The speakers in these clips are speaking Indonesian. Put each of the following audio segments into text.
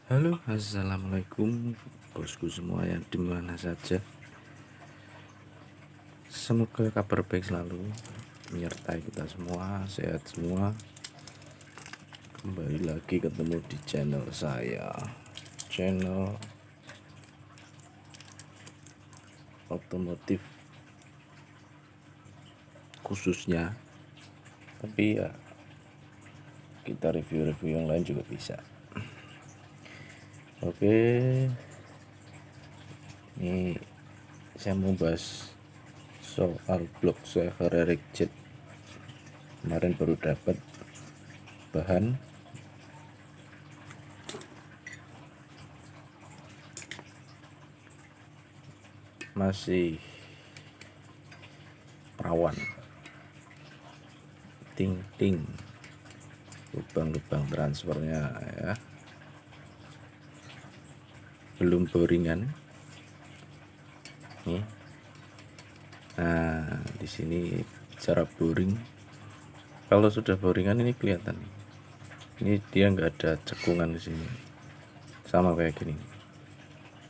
Halo, assalamualaikum bosku semua yang dimana saja. Semoga kabar baik selalu menyertai kita semua, sehat semua. Kembali lagi ketemu di channel saya, channel otomotif khususnya. Tapi ya kita review-review yang lain juga bisa. Oke, ini saya mau bahas soal blok saver Eric Jet. Kemarin baru dapat bahan masih perawan, ting lubang-lubang transfernya ya, belum boringan nih. Nah, di sini cara boring. Kalau sudah boringan ini kelihatan. Ini dia nggak ada cekungan di sini. Sama kayak gini.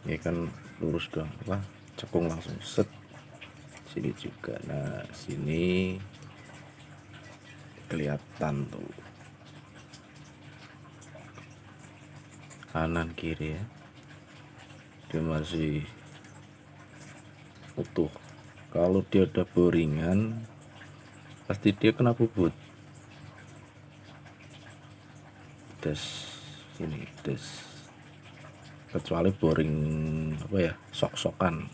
Ini kan lurus doang, cekung langsung set. Sini juga. Nah, sini kelihatan tuh. Kanan kiri ya. Dia masih utuh. Kalau dia udah boringan, pasti dia kena bubut. Des ini des, kecuali boring apa ya, sok-sokan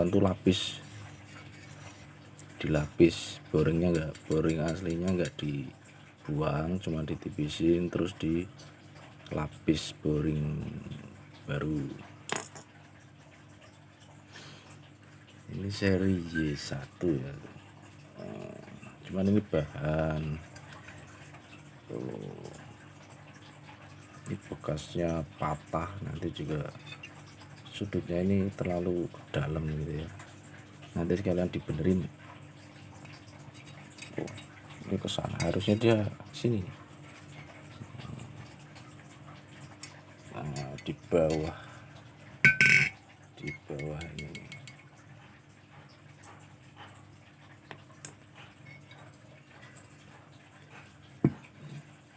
tuh lapis, dilapis. Boringnya enggak, boring aslinya enggak dibuang, cuma ditipisin terus dilapis boring baru. Ini seri Y1 ya, cuman ini bahan tuh, ini bekasnya patah. Nanti juga sudutnya ini terlalu dalam gitu ya, nanti sekalian dibenerin. Oh, ini ke sana, harusnya dia sini. Nah, di bawah ini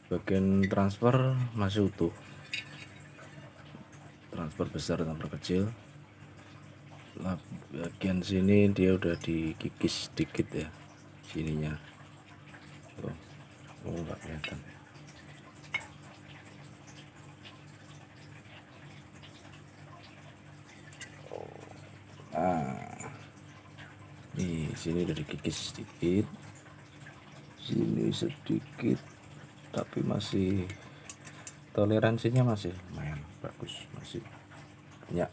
bagian transfer masih utuh, transfer besar transfer kecil. Nah, bagian sini dia udah dikikis sedikit ya, sininya tuh. Oh, nggak kelihatan. Nah, nih sini udah dikikis sedikit, sini sedikit, tapi masih toleransinya masih lumayan bagus, masih banyak.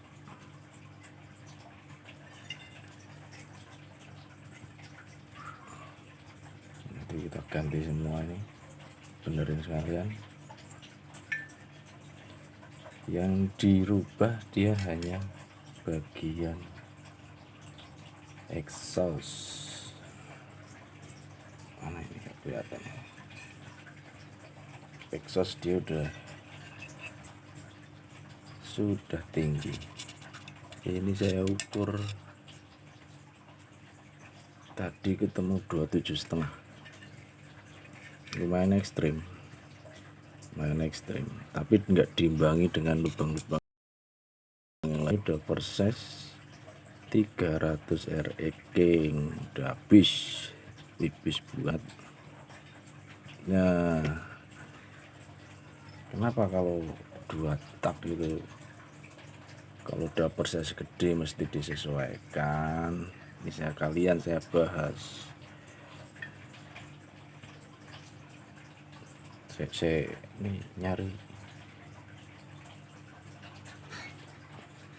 Nanti kita ganti semua ini, benerin sekalian. Yang dirubah dia hanya bagian exhaust. Mana ini nggak kelihatan. Exhaust dia sudah tinggi. Ini saya ukur tadi ketemu 27,5. Lumayan ekstrim, tapi nggak diimbangi dengan lubang-lubang yang lain. Udah perses 300 RE King, udah habis buat. Nah, kenapa kalau 2 tak gitu, kalau udah perses gede mesti disesuaikan. Misalnya kalian saya bahas, saya ini nyari.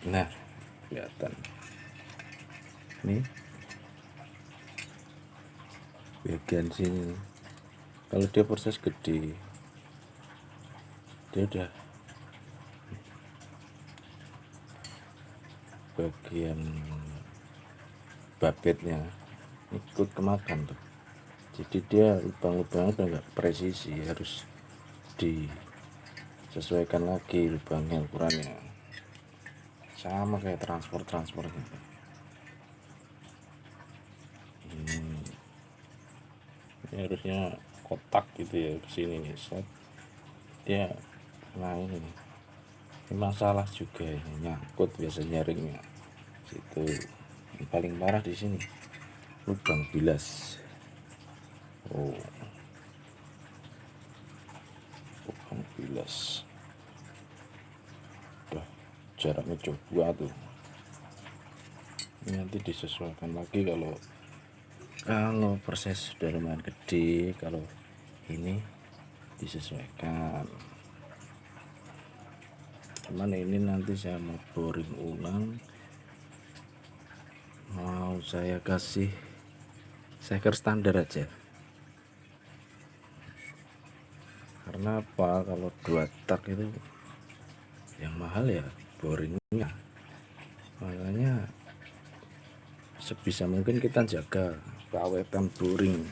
Nah, kelihatan nih bagian sini. Kalau dia proses gede, dia udah bagian babetnya ikut kemakan tuh. Jadi dia lubang-lubangnya udah nggak presisi, harus sesuaikan lagi lubangnya, ukurannya sama kayak transport gitu. Ini harusnya kotak gitu ya, kesini nih set dia. Nah ini masalah juga, ini nyangkut biasanya ringnya situ. Ini paling parah di sini lubang bilas. Oh, lubang bilas udah jaraknya coba tuh. Ini nanti disesuaikan lagi kalau proses sudah lumayan gede, kalau ini disesuaikan. Cuman ini nanti saya mau boring ulang, mau saya kasih seker standar aja. Karena apa, kalau 2 tak itu yang mahal ya boringnya, makanya sebisa mungkin kita jaga keawetan boring.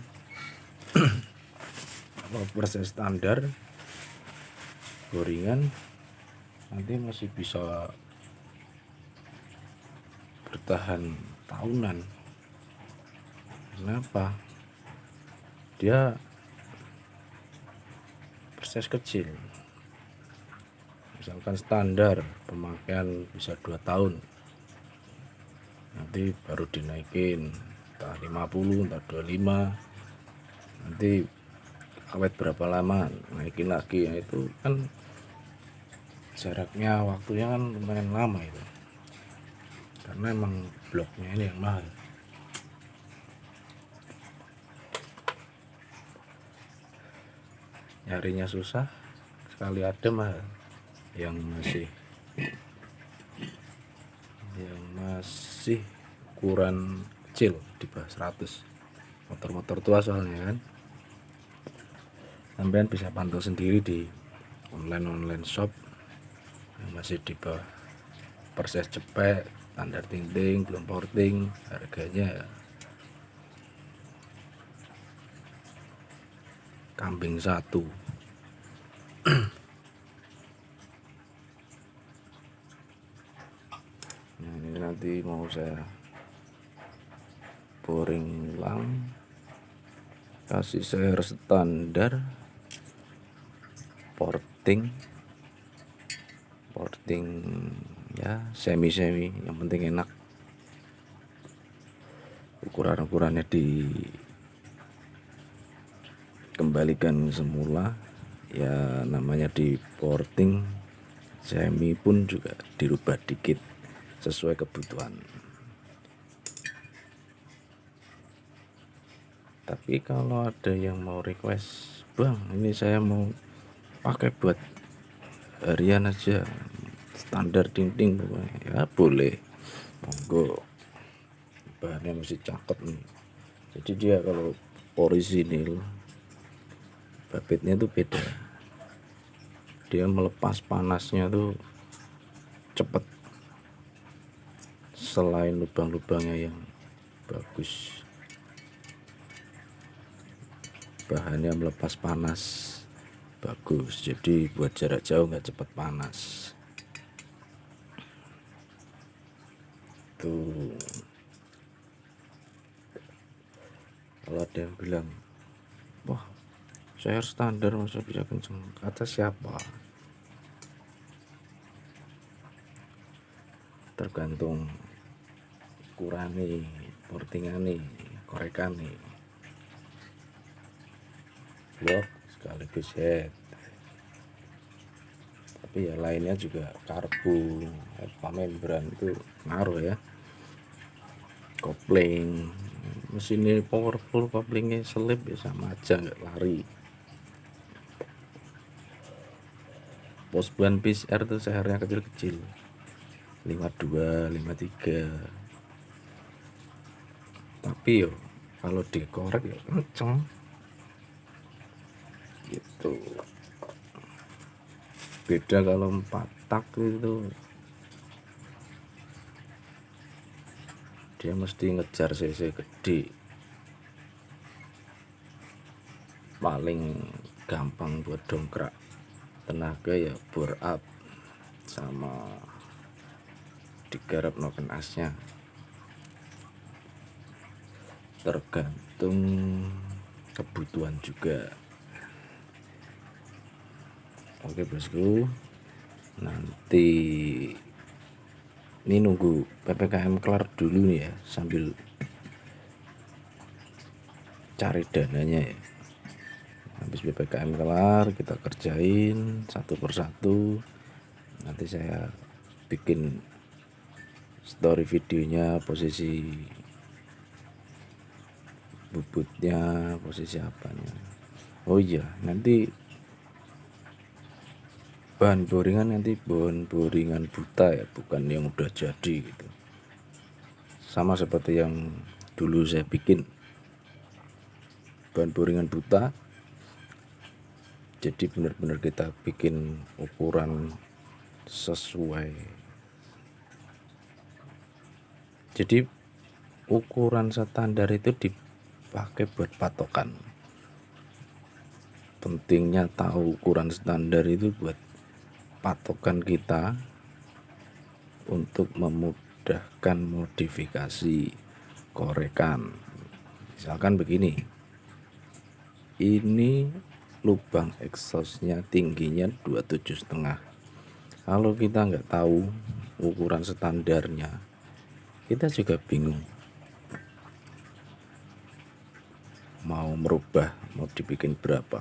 Kalau proses standar boringan nanti masih bisa bertahan tahunan. Kenapa? Dia proses kecil, misalkan standar pemakaian bisa 2 tahun, nanti baru dinaikin entah 50 entah 25, nanti awet berapa lama naikin lagi. Nah, itu kan jaraknya, waktunya kan lumayan lama itu, karena emang bloknya ini yang mahal. Nyarinya susah, sekali ada mahal. Yang masih ukuran kecil di bawah 100, motor-motor tua soalnya kan. Sampean bisa pantau sendiri di online shop yang masih di bawah proses cepet, standar tinting, belum porting, harganya kambing 1. Nah, ini nanti mau saya boring ulang, kasih share standar, porting ya semi yang penting enak. Ukurannya dikembalikan semula ya, namanya di porting. Semi pun juga dirubah dikit sesuai kebutuhan. Tapi kalau ada yang mau request, bang ini saya mau pakai buat harian aja, standar tinting pokoknya, ya boleh, monggo. Bahannya masih cakep nih, jadi dia kalau orisinil babetnya tuh beda, dia melepas panasnya tuh cepet. Selain lubang-lubangnya yang bagus, bahannya melepas panas bagus, jadi buat jarak jauh nggak cepet panas tuh. Kalau ada yang bilang, wah saya standar masa bisa kenceng, kata siapa? Tergantung ukuran nih, portingan nih, korekan nih, blok sekaligus head. Tapi ya lainnya juga karbu, membran itu ngaruh ya. Kopling, mesin ini powerful, koplingnya selip ya sama aja, nggak lari. Pos ban PCR tuh sehernya kecil-kecil, 52, 53. Tapi yo kalau dikorek ya kenceng gitu. Beda kalau 4 tak itu dia mesti ngejar cc gede. Paling gampang buat dongkrak tenaga ya bore up sama digarap noken asnya, tergantung kebutuhan juga. Oke bosku, nanti ini nunggu PPKM kelar dulu nih ya, sambil cari dananya ya. Habis PPKM kelar kita kerjain satu persatu. Nanti saya bikin story videonya, posisi bubutnya, posisi apanya. Oh iya, nanti bahan boringan nanti bahan boringan buta ya, bukan yang udah jadi gitu. Sama seperti yang dulu saya bikin, bahan boringan buta. Jadi benar-benar kita bikin ukuran sesuai. Jadi ukuran standar itu dipakai buat patokan. Pentingnya tahu ukuran standar itu buat patokan kita untuk memudahkan modifikasi korekan. Misalkan begini, ini lubang exhaustnya tingginya 27,5. Kalau kita nggak tahu ukuran standarnya, kita juga bingung mau merubah, mau dibikin berapa.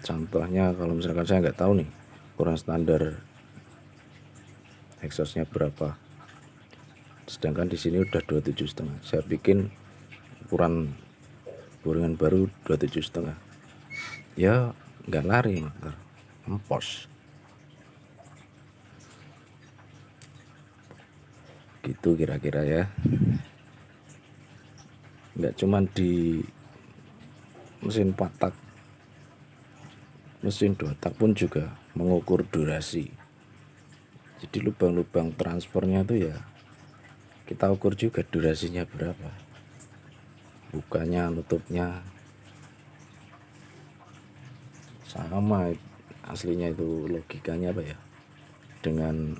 Contohnya kalau misalkan saya nggak tahu nih ukuran standar exhaustnya berapa, sedangkan di sini udah 27,5, saya bikin ukuran boringan baru 27,5, ya nggak lari, empos gitu kira-kira ya. Nggak cuman di mesin 4 tak, mesin 2 tak pun juga mengukur durasi. Jadi lubang-lubang transfernya tuh ya kita ukur juga durasinya berapa, bukanya, nutupnya sama. Aslinya itu logikanya apa ya, dengan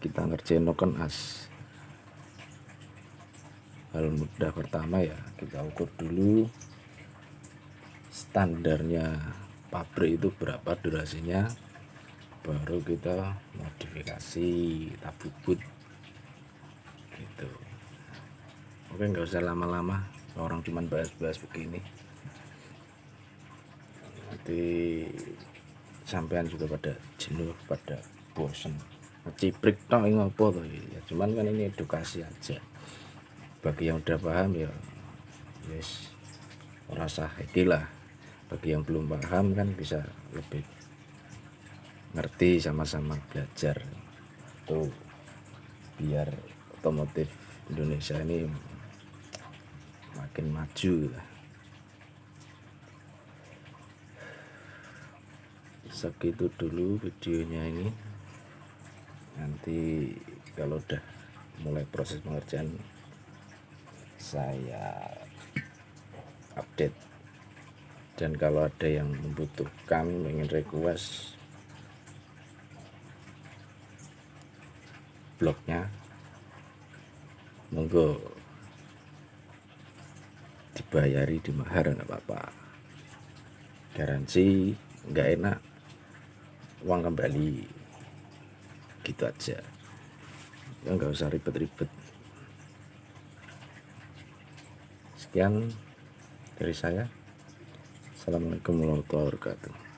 kita ngerjain noken as, hal mudah pertama ya kita ukur dulu standarnya pabrik itu berapa durasinya, baru kita modifikasi, kita bubut gitu. Oke, nggak usah lama-lama, orang cuman bahas-bahas begini nanti sampean juga pada jenuh, pada bosen ngeciprik tok ngopo tuh ya. Cuman kan ini edukasi aja bagi yang udah paham ya, yes, rasa lah. Bagi yang belum paham kan bisa lebih ngerti, sama-sama belajar tuh, biar otomotif Indonesia ini makin maju. Segitu dulu videonya ini. Nanti kalau udah mulai proses pengerjaan saya update, dan kalau ada yang membutuhkan, ingin request blognya, monggo dibayari di mahar, nggak apa-apa, garansi nggak enak uang kembali, gitu aja ya, nggak usah ribet-ribet. Sekian dari saya. Assalamualaikum warahmatullahi wabarakatuh.